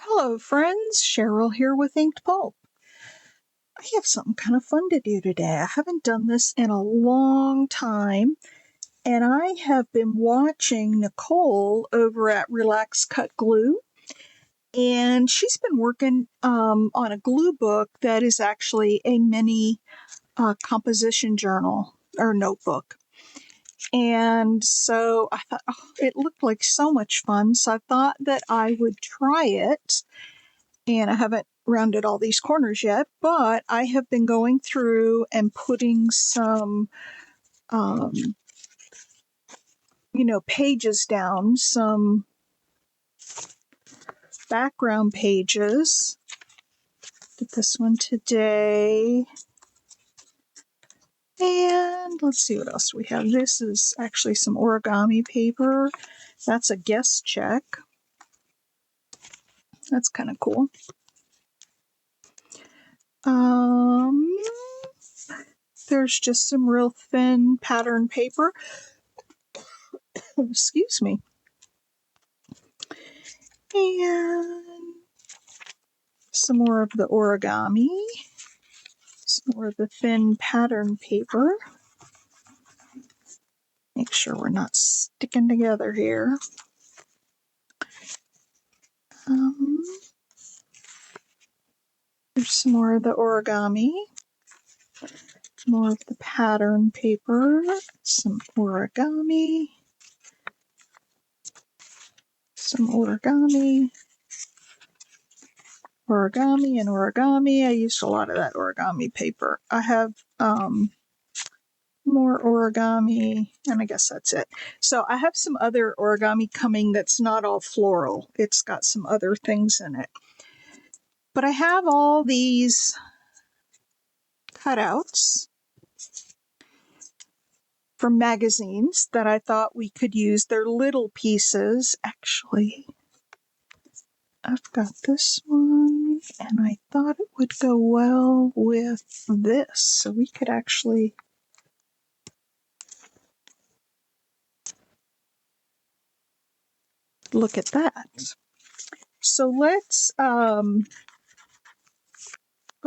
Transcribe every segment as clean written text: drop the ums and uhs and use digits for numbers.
Hello friends, Cheryl here with Inked Pulp. I have something kind of fun to do today. I haven't done this in a long time, and I have been watching Nicole over at Relax Cut Glue, and she's been working on a glue book that is actually a mini composition journal or notebook. And so I thought, it looked like so much fun, so I thought that I would try it. And I haven't rounded all these corners yet, but I have been going through and putting some, pages down, some background pages. Did this one today. And let's see what else we have. This is actually some origami paper. That's a guest check. That's kind of cool. There's just some real thin pattern paper. Excuse me. And some more of the origami. Some more of the thin pattern paper. Make sure we're not sticking together here. There's some more of the origami. More of the pattern paper. Some origami. Some origami. Origami and origami. I used a lot of that origami paper. I have more origami, and I guess that's it. So I have some other origami coming that's not all floral. It's got some other things in it. But I have all these cutouts from magazines that I thought we could use. They're little pieces. Actually, I've got this one, and I thought it would go well with this. So we could actually look at that. So let's go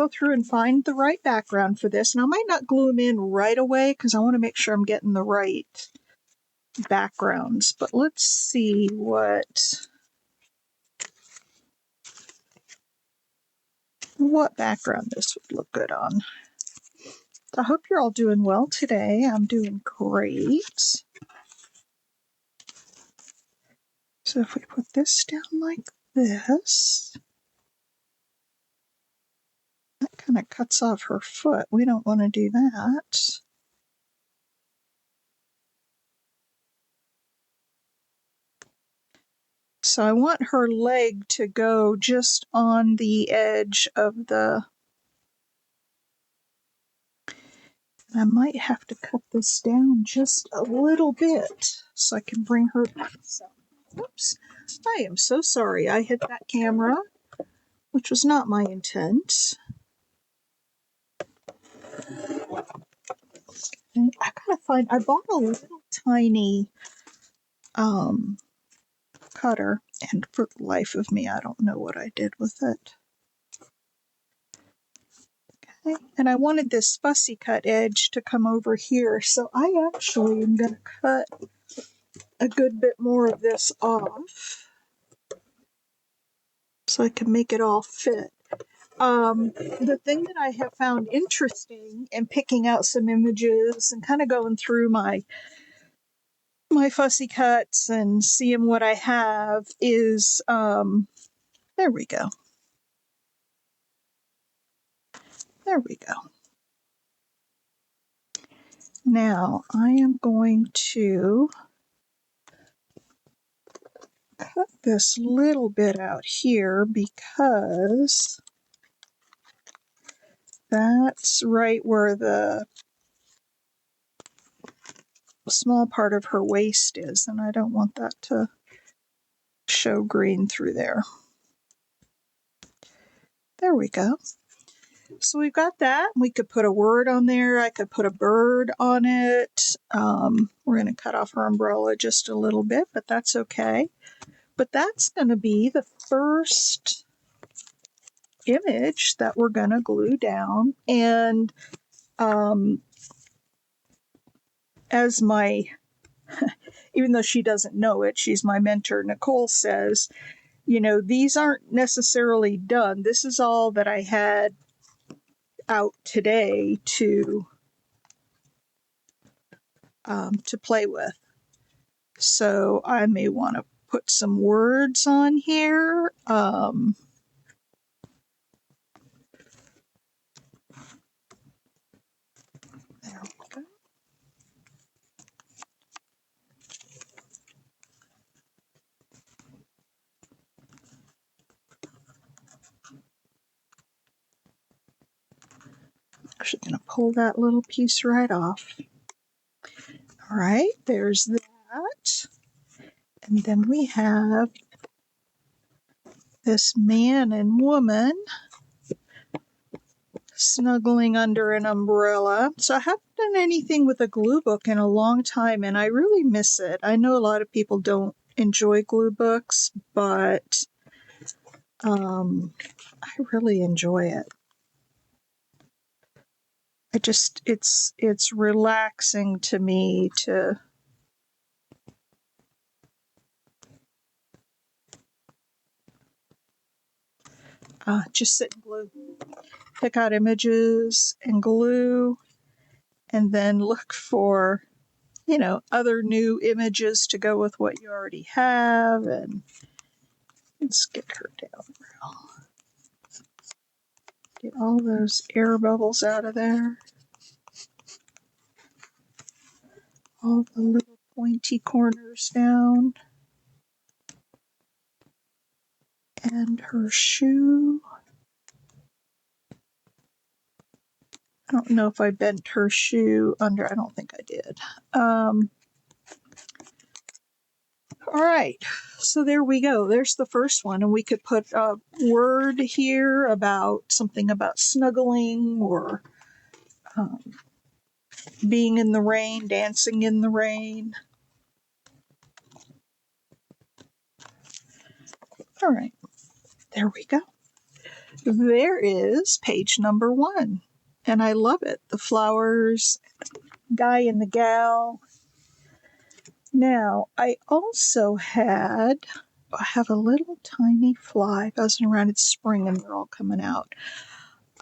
through and find the right background for this. And I might not glue them in right away because I want to make sure I'm getting the right backgrounds. But let's see what background this would look good on. I hope you're all doing well today. I'm doing great. So if we put this down like this, that kind of cuts off her foot. We don't want to do that. So I want her leg to go just on the edge of the... I might have to cut this down just a little bit so I can bring her back. Oops. I am so sorry I hit that camera, which was not my intent. I gotta find... I bought a little tiny cutter, and for the life of me, I don't know what I did with it. Okay. And I wanted this fussy cut edge to come over here, so I actually am going to cut a good bit more of this off so I can make it all fit. The thing that I have found interesting in picking out some images and kind of going through my fussy cuts and seeing what I have is, there we go. There we go. Now I am going to cut this little bit out here because that's right where the small part of her waist is, and I don't want that to show green through there. There we go. So we've got that. We could put a word on there. I could put a bird on it. We're going to cut off her umbrella just a little bit, but that's okay. But that's going to be the first image that we're going to glue down. And as my, even though she doesn't know it, she's my mentor, Nicole says, you know, these aren't necessarily done. This is all that I had out today to play with. So I may want to put some words on here. There we go. Actually going to pull that little piece right off. All right, there's that. And then we have this man and woman snuggling under an umbrella. So I haven't done anything with a glue book in a long time, and I really miss it. I know a lot of people don't enjoy glue books, but I really enjoy it. It's relaxing to me to just sit and glue, pick out images and glue, and then look for, you know, other new images to go with what you already have. And let's get her down real. Get all those air bubbles out of there. All the little pointy corners down. And her shoe. I don't know if I bent her shoe under. I don't think I did. All right, so there we go. There's the first one, and we could put a word here about something about snuggling or being in the rain, dancing in the rain. All right, there we go. There is page number 1, and I love it. The flowers, guy and the gal. Now, I also I have a little tiny fly buzzing around. It's spring and they're all coming out.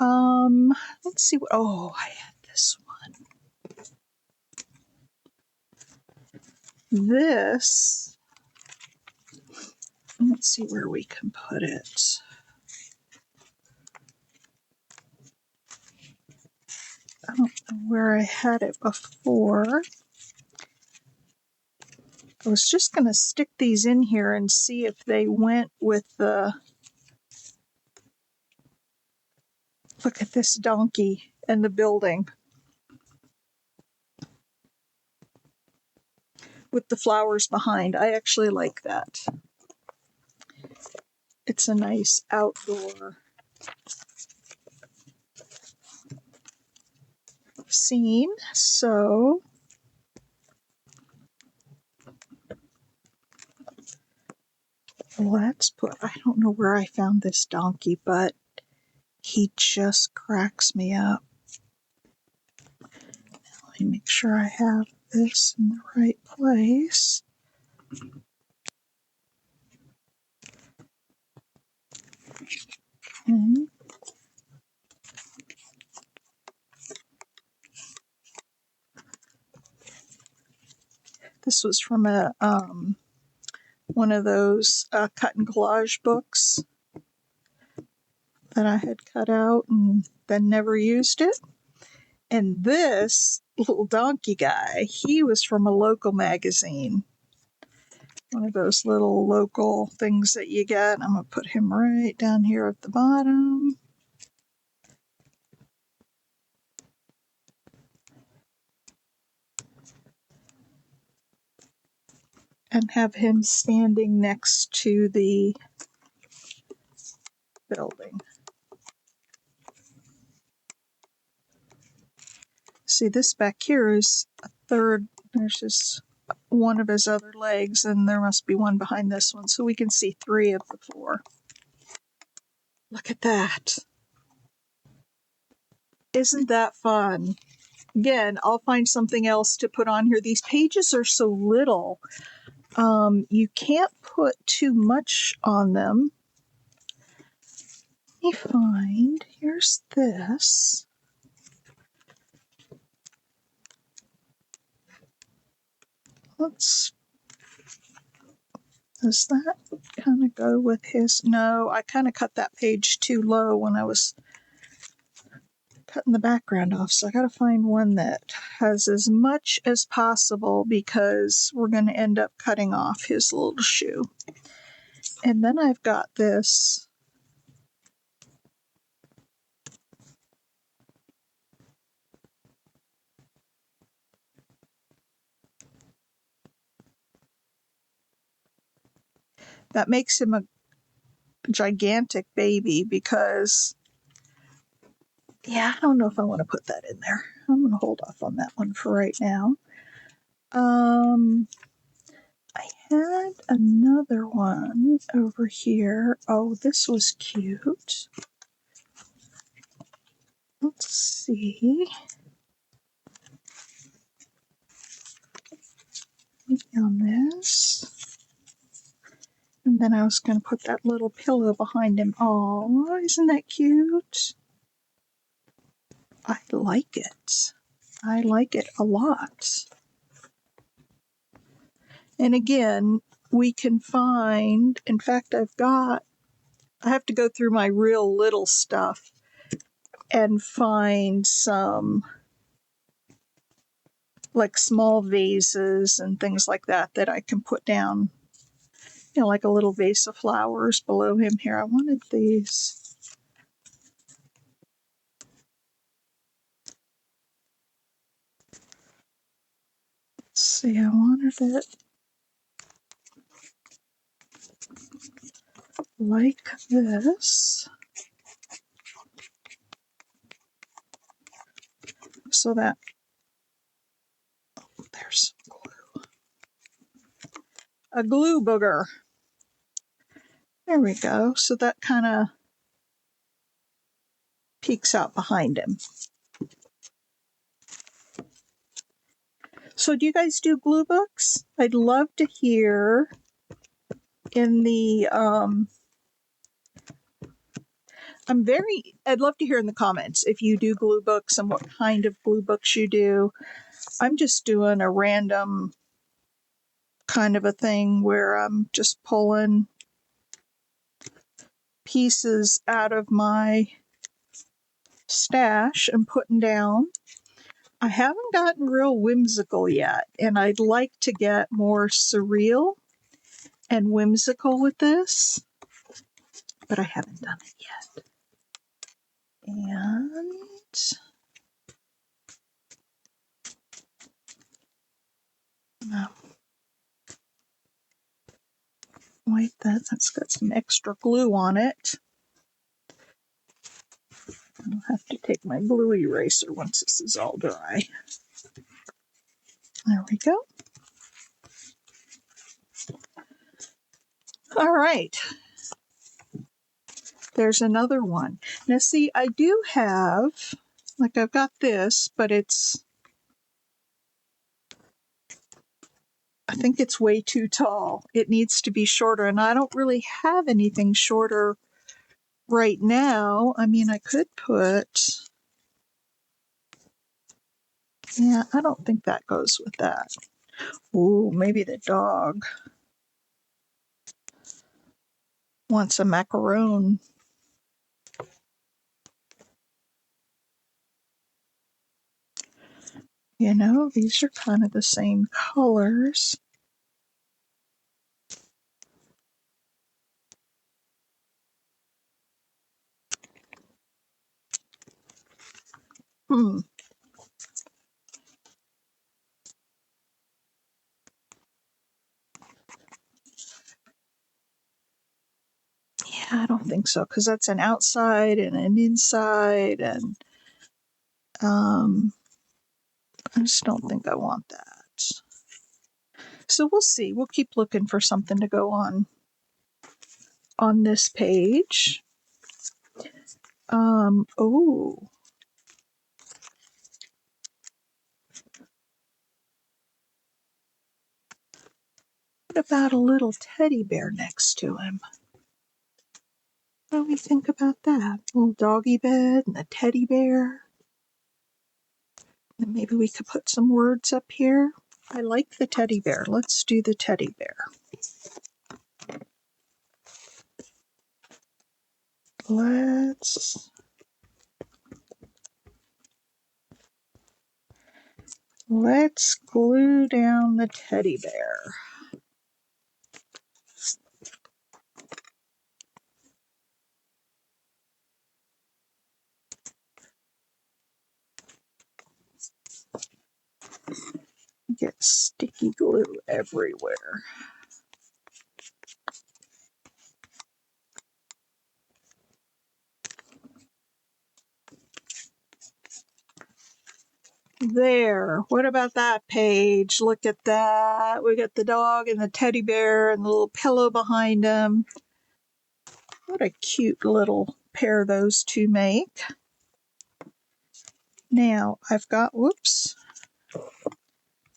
Let's see what, I had this one. This, let's see where we can put it. I don't know where I had it before. I was just going to stick these in here and see if they went with the, look at this donkey and the building with the flowers behind. I actually like that. It's a nice outdoor scene. So let's put, I don't know where I found this donkey, but he just cracks me up. Now, let me make sure I have this in the right place. Okay. This was from a one of those cut and collage books that I had cut out and then never used it. And this little donkey guy, he was from a local magazine. One of those little local things that you get. I'm going to put him right down here at the bottom. And have him standing next to the building. See, this back here is a third. There's just one of his other legs, and there must be one behind this one, so we can see 3 of the 4. Look at that. Isn't that fun? Again, I'll find something else to put on here. These pages are so little. You can't put too much on them. Let me find, here's this. Does that kind of go with his? No, I kind of cut that page too low when I was cutting the background off, so I gotta find one that has as much as possible because we're going to end up cutting off his little shoe. And then I've got this that makes him a gigantic baby because, yeah, I don't know if I want to put that in there. I'm going to hold off on that one for right now. I had another one over here. Oh, this was cute. Let's see. Maybe on this. And then I was going to put that little pillow behind him. Oh, isn't that cute? I like it. I like it a lot. And again, we can find, in fact, I have to go through my real little stuff and find some like small vases and things like that that I can put down, like a little vase of flowers below him here. I wanted these. Let's see, I wanted it like this. So that, there's some glue. A glue booger. There we go. So that kind of peeks out behind him. So do you guys do glue books? I'd love to hear in the, I'd love to hear in the comments if you do glue books and what kind of glue books you do. I'm just doing a random kind of a thing where I'm just pulling pieces out of my stash and putting down. I haven't gotten real whimsical yet, and I'd like to get more surreal and whimsical with this, but I haven't done it yet. And wipe that's got some extra glue on it. I'll have to take my glue eraser once this is all dry. There we go. All right. There's another one. Now see, I do have, like I've got this, but I think it's way too tall. It needs to be shorter, and I don't really have anything shorter right now. I mean, I could put, yeah, I don't think that goes with that. Ooh, maybe the dog wants a macaroon. These are kind of the same colors. Yeah, I don't think so, because that's an outside and an inside, and I just don't think I want that. So we'll see. We'll keep looking for something to go on this page. Oh. What about a little teddy bear next to him? What do we think about that? A little doggy bed and a teddy bear. And maybe we could put some words up here. I like the teddy bear. Let's do the teddy bear. Let's glue down the teddy bear. Get sticky glue everywhere. There. What about that page? Look at that. We got the dog and the teddy bear and the little pillow behind him. What a cute little pair those two make. Now, I've got, whoops.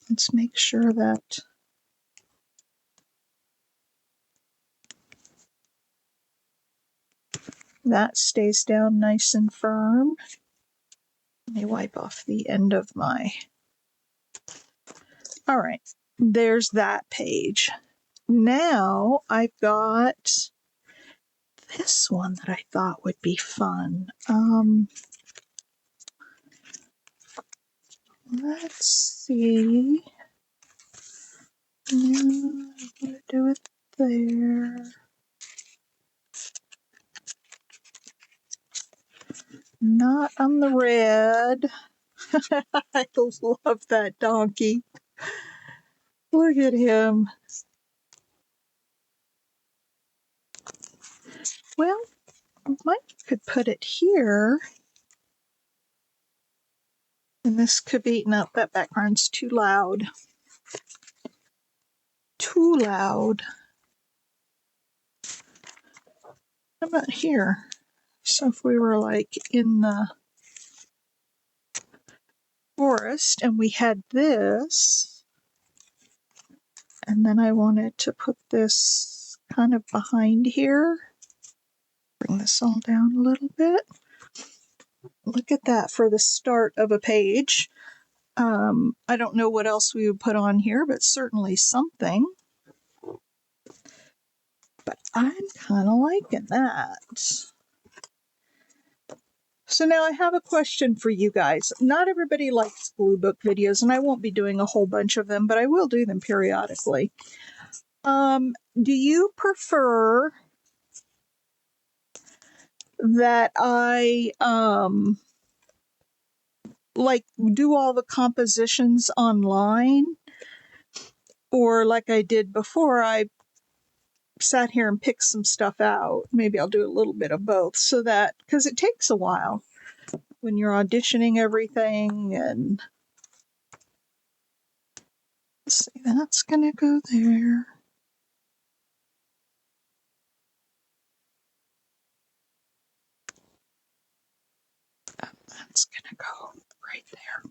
Let's make sure that that stays down nice and firm. Let me wipe off the end of my... All right, there's that page. Now I've got this one that I thought would be fun. Let's see. I'm gonna do it there. Not on the red. I love that donkey. Look at him. Well, I could put it here. And this could be, no, that background's too loud. Too loud. How about here? So if we were like in the forest and we had this, and then I wanted to put this kind of behind here. Bring this all down a little bit. Look at that for the start of a page. I don't know what else we would put on here, but certainly something. But I'm kind of liking that. So now I have a question for you guys. Not everybody likes glue book videos, and I won't be doing a whole bunch of them, but I will do them periodically. Do you prefer that I like do all the compositions online, or like I did before, I sat here and picked some stuff out? Maybe I'll do a little bit of both, so that, because it takes a while when you're auditioning everything. And let's see, that's gonna go there. That's gonna go right there.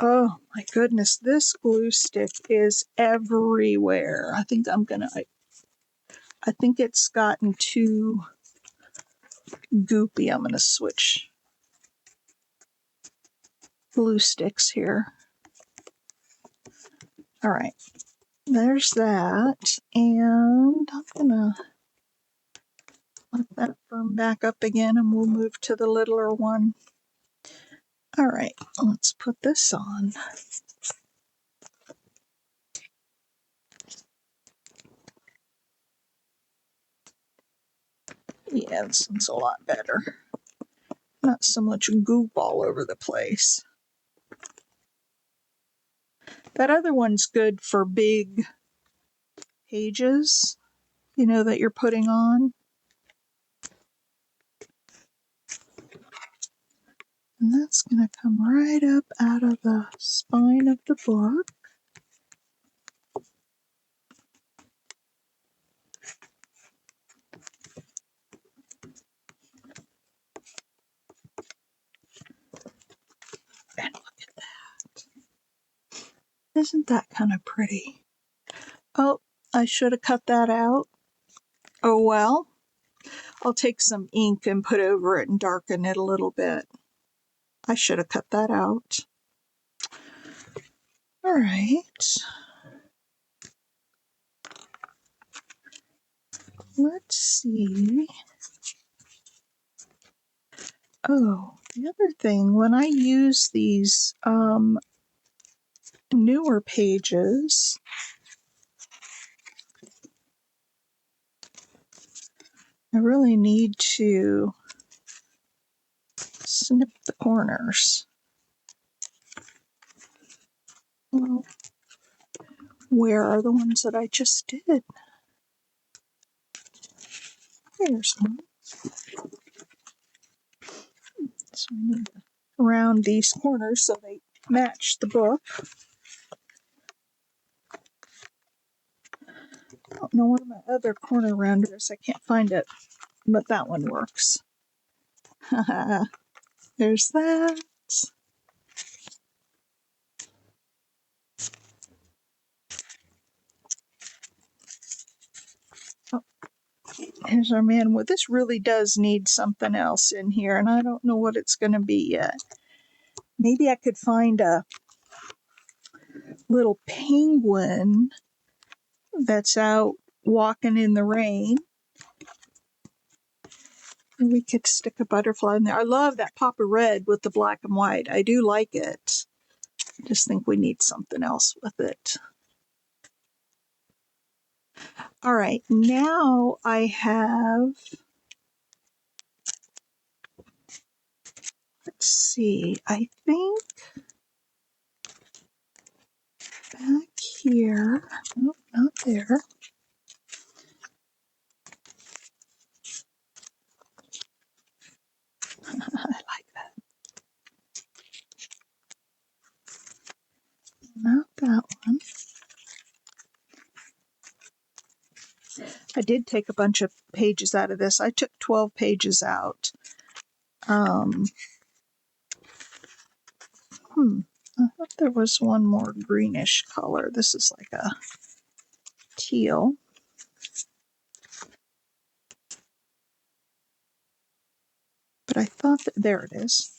Oh my goodness, this glue stick is everywhere. I think it's gotten too goopy. I'm gonna switch glue sticks here. All right, there's that, and I'm gonna let that firm back up again, and we'll move to the littler one. All right, let's put this on. Yeah, this one's a lot better. Not so much goop all over the place. That other one's good for big pages, that you're putting on. And that's going to come right up out of the spine of the book. Isn't that kind of pretty? Oh, I should have cut that out. Oh well. I'll take some ink and put over it and darken it a little bit. I should have cut that out. All right. Let's see. Oh, the other thing, when I use these newer pages, I really need to snip the corners. Well, where are the ones that I just did? There's one. So I need to round these corners so they match the book. I don't know where my other corner rounder is. I can't find it, but that one works. There's that. Oh, here's our man. Well, this really does need something else in here, and I don't know what it's going to be yet. Maybe I could find a little penguin that's out walking in the rain. And we could stick a butterfly in there. I love that pop of red with the black and white. I do like it. I just think we need something else with it. All right, now I have, let's see, I think back here, nope, not there. I like that. Not that one. I did take a bunch of pages out of this. I took 12 pages out. I thought there was one more greenish color. This is like a teal. But I thought that, there it is.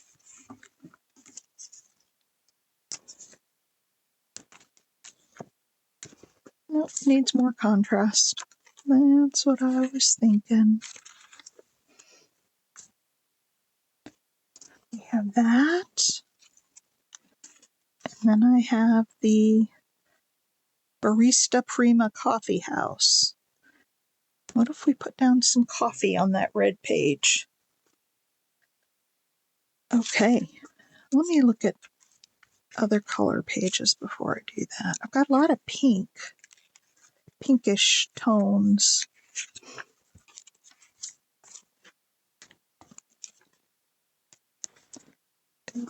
Nope, needs more contrast. That's what I was thinking. We have that. And then I have the Barista Prima Coffee House. What if we put down some coffee on that red page? Okay, let me look at other color pages before I do that. I've got a lot of pink, pinkish tones.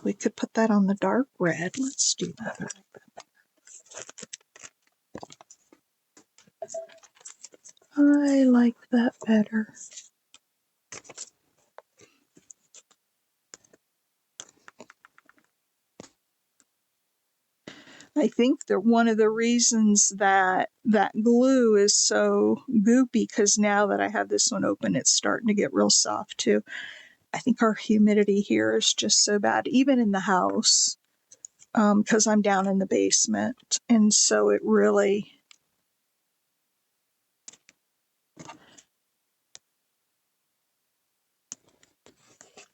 We could put that on the dark red. Let's do that. I like that better. I think that one of the reasons that that glue is so goopy, because now that I have this one open, it's starting to get real soft too. I think our humidity here is just so bad, even in the house, because I'm down in the basement. And so it really,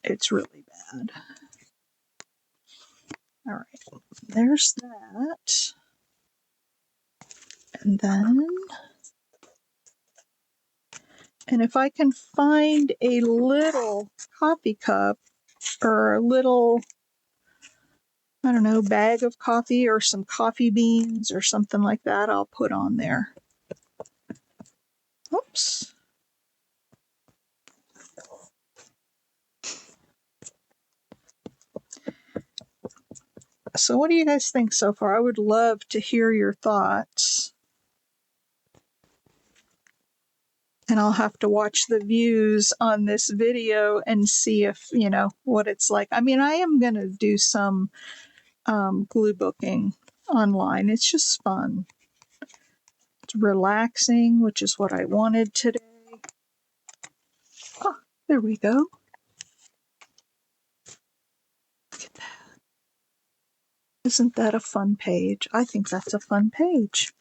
it's really bad. All right, there's that. And then, and if I can find a little coffee cup or a little, I don't know, bag of coffee or some coffee beans or something like that, I'll put on there. Oops. So what do you guys think so far? I would love to hear your thoughts. And I'll have to watch the views on this video and see if, you know, what it's like. I mean, I am going to do some glue booking online. It's just fun. It's relaxing, which is what I wanted today. Oh, there we go. Look at that. Isn't that a fun page? I think that's a fun page.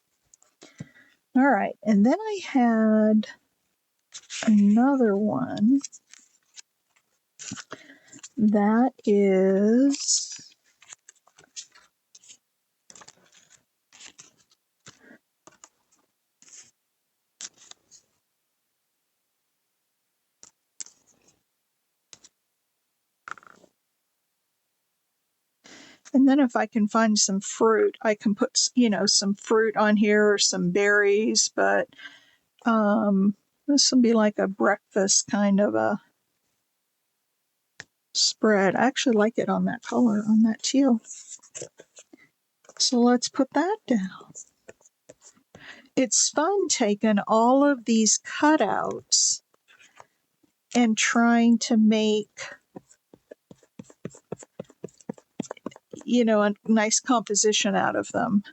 All right, and then I had another one that is and then if I can find some fruit, I can put, some fruit on here or some berries, but this will be like a breakfast kind of a spread. I actually like it on that color, on that teal. So let's put that down. It's fun taking all of these cutouts and trying to make, a nice composition out of them.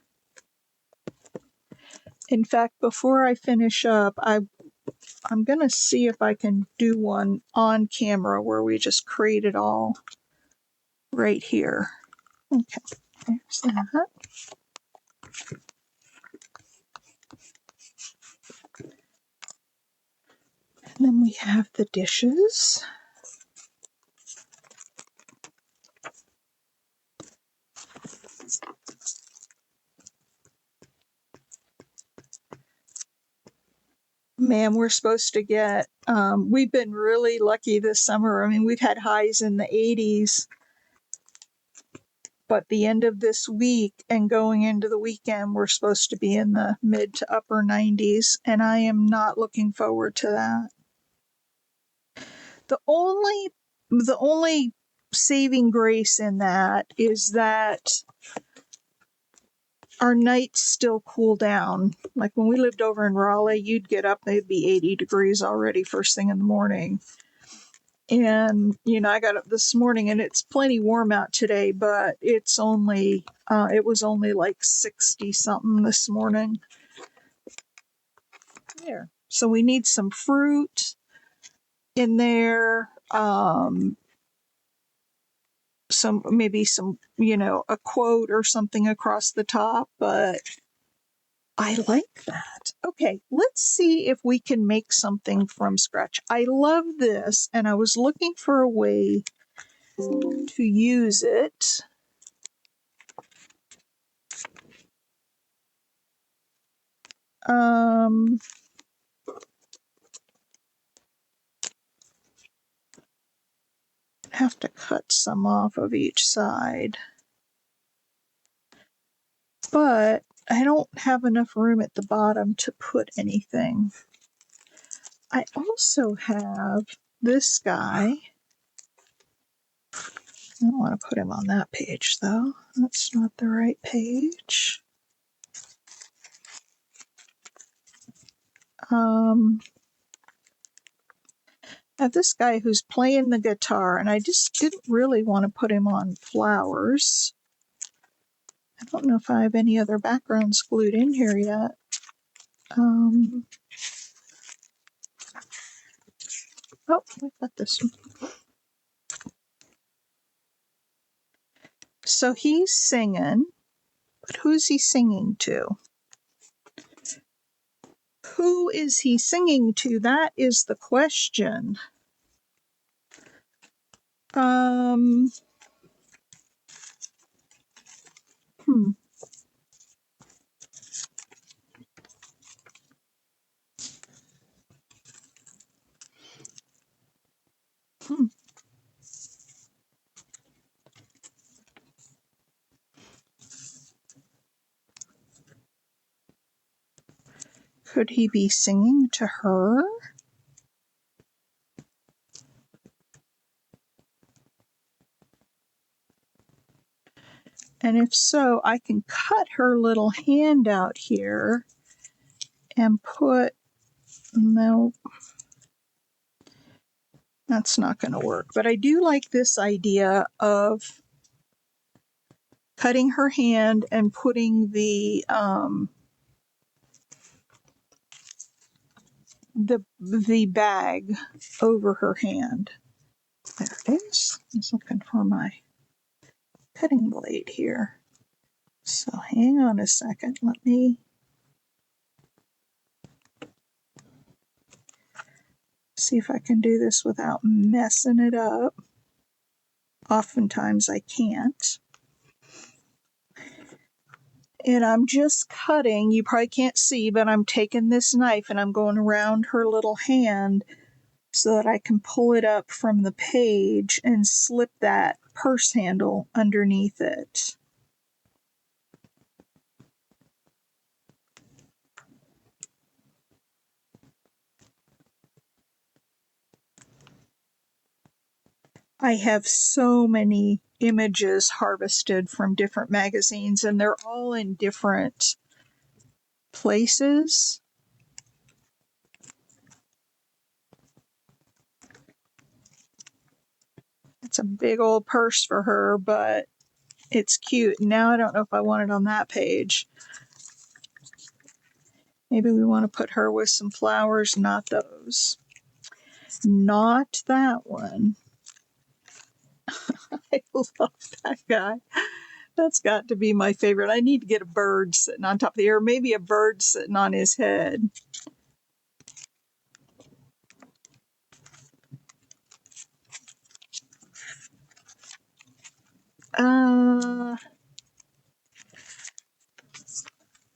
In fact, before I finish up, I'm going to see if I can do one on camera where we just create it all right here. Okay, there's that. And then we have the dishes. Man, we're supposed to get, we've been really lucky this summer. I mean, we've had highs in the 80s, but the end of this week and going into the weekend, we're supposed to be in the mid to upper 90s, and I am not looking forward to that. The only saving grace in that is that our nights still cool down. Like when we lived over in Raleigh, you'd get up, it'd be 80 degrees already first thing in the morning. And, I got up this morning and it's plenty warm out today, but it was only like 60 something this morning. There. So we need some fruit in there. Maybe some, a quote or something across the top, but I like that. Okay, let's see if we can make something from scratch. I love this, and I was looking for a way to use it. Have to cut some off of each side. But I don't have enough room at the bottom to put anything. I also have this guy. I don't want to put him on that page, though. That's not the right page. I have this guy who's playing the guitar, and I just didn't really want to put him on flowers. I don't know if I have any other backgrounds glued in here yet. Oh, we've got this one. So he's singing, but who's he singing to? Who is he singing to? That is the question. Could he be singing to her? And if so, I can cut her little hand out here and put, no, that's not going to work. But I do like this idea of cutting her hand and putting the bag over her hand. There it is. I was looking for my cutting blade here. So hang on a second. Let me see if I can do this without messing it up. Oftentimes I can't. And I'm just cutting. You probably can't see, but I'm taking this knife and I'm going around her little hand so that I can pull it up from the page and slip that purse handle underneath it. I have so many images harvested from different magazines, and they're all in different places. It's a big old purse for her, but it's cute. Now I don't know if I want it on that page. Maybe we want to put her with some flowers, not those. Not that one. I love that guy. That's got to be my favorite. I need to get a bird sitting on top of the air, maybe a bird sitting on his head.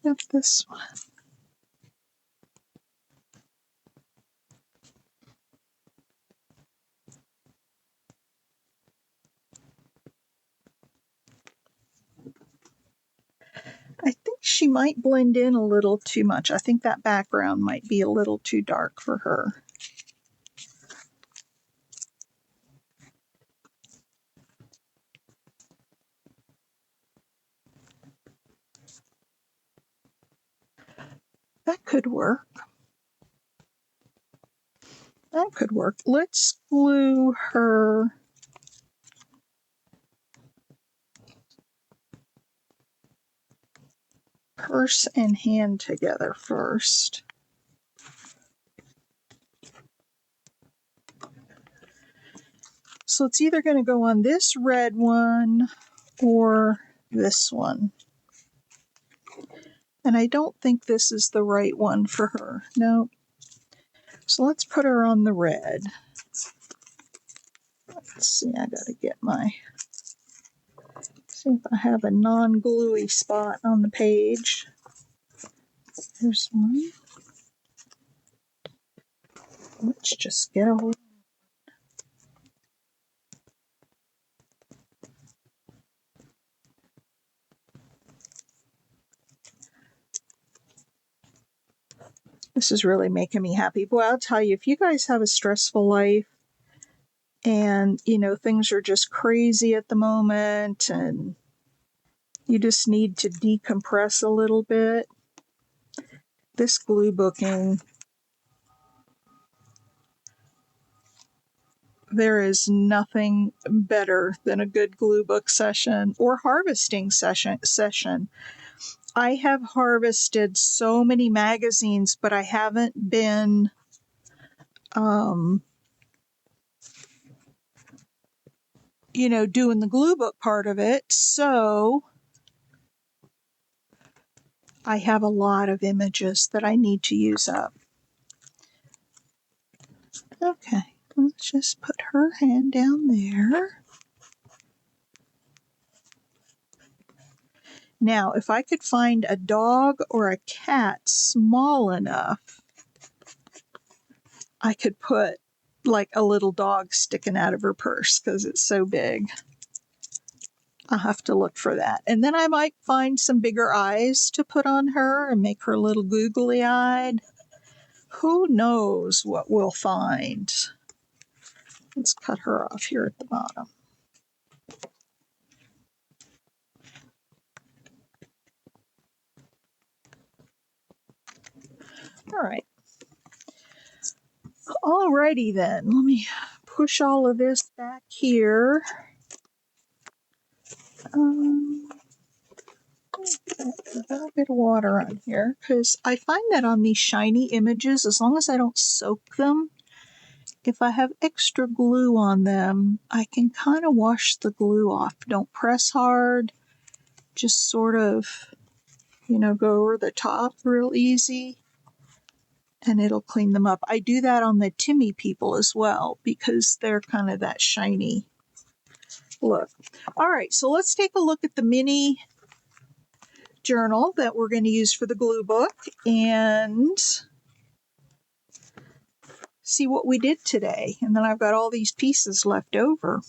Not this one. I think she might blend in a little too much. I think that background might be a little too dark for her. That could work. That could work. Let's glue her purse and hand together first. So it's either going to go on this red one or this one. And I don't think this is the right one for her. No. So let's put her on the red. Let's see, I got to get see if I have a non-gluey spot on the page. Here's one. Let's just get a hold. This is really making me happy. Boy, I'll tell you, if you guys have a stressful life and, things are just crazy at the moment and you just need to decompress a little bit, this glue booking, there is nothing better than a good glue book session or harvesting session. I have harvested so many magazines, but I haven't been doing the glue book part of it. So I have a lot of images that I need to use up. Okay, let's just put her hand down there. Now, if I could find a dog or a cat small enough, I could put like a little dog sticking out of her purse because it's so big. I'll have to look for that. And then I might find some bigger eyes to put on her and make her a little googly-eyed. Who knows what we'll find? Let's cut her off here at the bottom. All right. Alrighty then. Let me push all of this back here. a little bit of water on here because I find that on these shiny images, as long as I don't soak them, if I have extra glue on them, I can kind of wash the glue off. Don't press hard, just sort of, go over the top real easy, and it'll clean them up. I do that on the Timmy people as well because they're kind of that shiny look. All right, so let's take a look at the mini journal that we're going to use for the glue book and see what we did today. And then I've got all these pieces left over.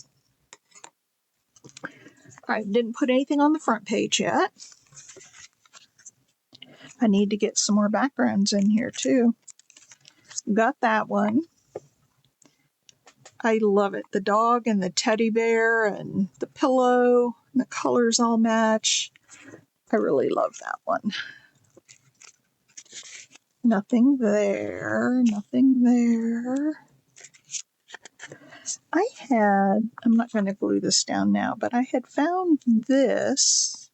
I didn't put anything on the front page yet. I need to get some more backgrounds in here too. Got that one. I love it. The dog and the teddy bear and the pillow. And the colors all match. I really love that one. Nothing there. Nothing there. I'm not going to glue this down now, but I had found this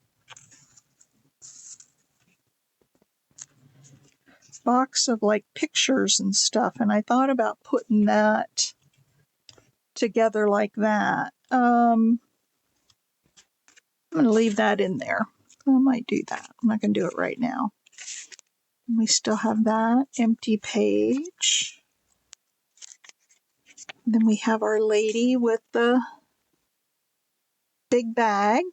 box of like pictures and stuff, and I thought about putting that together like that. I'm going to leave that in there. I might do that. I'm not going to do it right now. We still have that empty page. Then we have our lady with the big bag.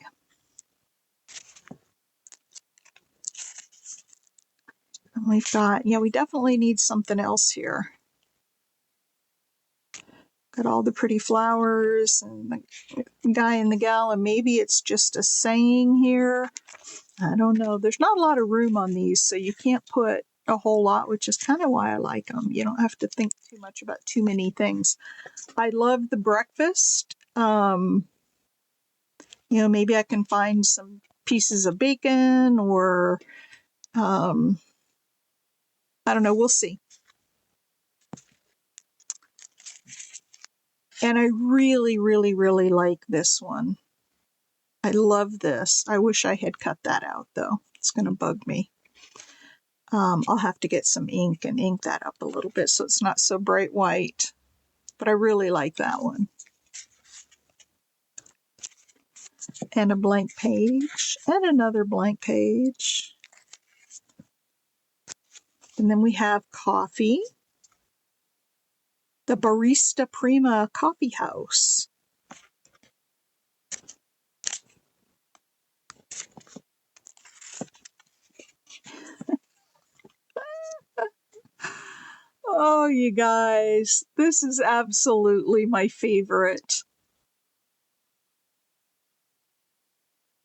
And we've got, we definitely need something else here. Got all the pretty flowers and the guy and the gal, and maybe it's just a saying here. I don't know. There's not a lot of room on these, so you can't put a whole lot, which is kind of why I like them. You don't have to think too much about too many things. I love the breakfast. Maybe I can find some pieces of bacon or, I don't know. We'll see. And I really, really, really like this one. I love this. I wish I had cut that out, though. It's going to bug me. I'll have to get some ink and ink that up a little bit so it's not so bright white. But I really like that one. And a blank page. And another blank page. And then we have coffee. The Barista Prima Coffee House. Oh, you guys, this is absolutely my favorite.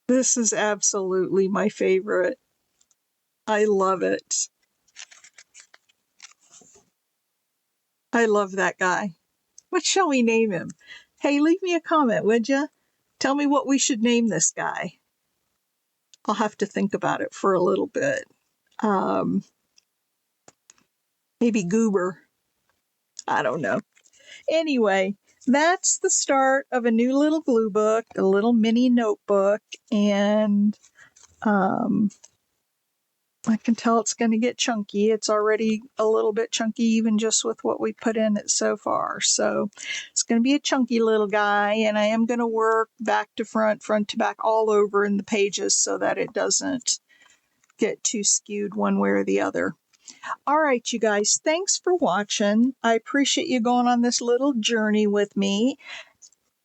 This is absolutely my favorite. I love it. I love that guy. What shall we name him? Hey, leave me a comment, would you? Tell me what we should name this guy. I'll have to think about it for a little bit. Maybe Goober. I don't know. Anyway, that's the start of a new little glue book, a little mini notebook, and I can tell it's going to get chunky. It's already a little bit chunky even just with what we put in it so far. So it's going to be a chunky little guy, and I am going to work back to front, front to back, all over in the pages so that it doesn't get too skewed one way or the other. All right, you guys, thanks for watching. I appreciate you going on this little journey with me,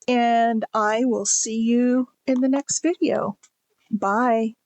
and I will see you in the next video. Bye.